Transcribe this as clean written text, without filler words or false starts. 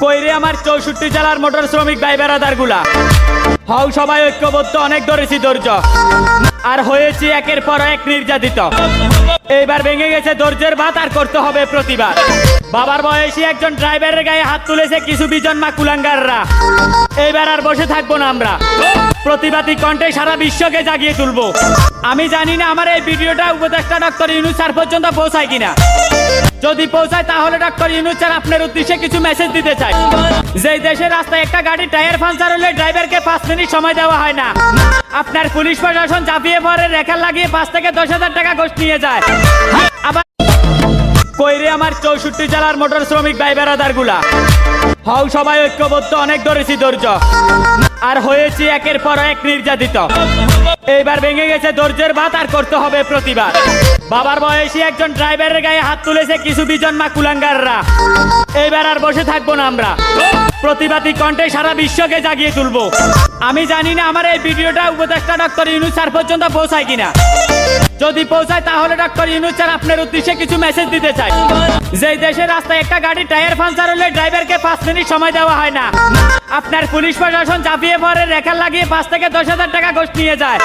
কইরে আমার 64 জেলার মোটর শ্রমিক ভাই বেড়াদার গুলা হও সবাই ঐক্যবদ্ধ, অনেক ধরেছি ধৈর্য আর হয়েছি একের পর এক নির্যাতিত। এইবার ভেঙে গেছে ধৈর্যের বাত, আর করতে হবে প্রতিবাদ। বাবার বয়সী একজন ড্রাইভারের গায়ে হাত তুলেছে কিছু বিজন মা কুলাঙ্গাররা। এইবার আর বসে থাকবো না আমরা, প্রতিবাদী কণ্ঠে সারা বিশ্বকে জাগিয়ে তুলবো। আমি জানি না আমার এই ভিডিওটা উপদেষ্টা ডক্টর ইউনূস স্যার পর্যন্ত পৌঁছায় কিনা। যদি পৌঁছায় তাহলে ডক্টর ইউনূস স্যার আপনার উদ্দেশ্যে কিছু মেসেজ দিতে চাই। যেই দেশের রাস্তায় একটা গাড়ি টায়ার পাঞ্চার হলে ড্রাইভারকে 5 মিনিট সময় দেওয়া হয় না, আপনার পুলিশ প্রশাসন চাপিয়ে পড়ে রেখা লাগিয়ে 5 থেকে 10,000 টাকা ঘুষ নিয়ে যায়। আবার কইরে আমার 64 জেলার মোটর শ্রমিক ভাই বেড়াদার গুলা হও সবাই ঐক্যবদ্ধ, অনেক ধরেছি ধৈর্য আর হয়েছি একের পর এক নির্যাতিত। এইবার ভেঙে গেছে ধৈর্যের বাত, আর করতে হবে প্রতিবাদ। বাবার বয়সী একজন ড্রাইভারের গায়ে হাত তুলেছে কিছু বিজন মা কুলাঙ্গাররা। এইবার আর বসে থাকবো না আমরা, প্রতিবাদী কণ্ঠে সারা বিশ্বকে জাগিয়ে তুলবো। আমি জানি না আমার এই ভিডিওটা উপদেষ্টা ডক্টর ইউনূস স্যার পর্যন্ত পৌঁছায় কিনা। যদি পৌঁছায় তাহলে ডক্টর ইউনূস স্যার আপনার উদ্দেশ্যে কিছু মেসেজ দিতে চাই। যেই দেশের রাস্তায় একটা গাড়ি টায়ার পাঞ্চার হলে ড্রাইভারকে 5 মিনিট সময় দেওয়া হয় না, আপনার পুলিশ প্রশাসন চাপিয়ে পড়ে রেখা লাগিয়ে 5 থেকে 10,000 টাকা ঘুষ নিয়ে যায়।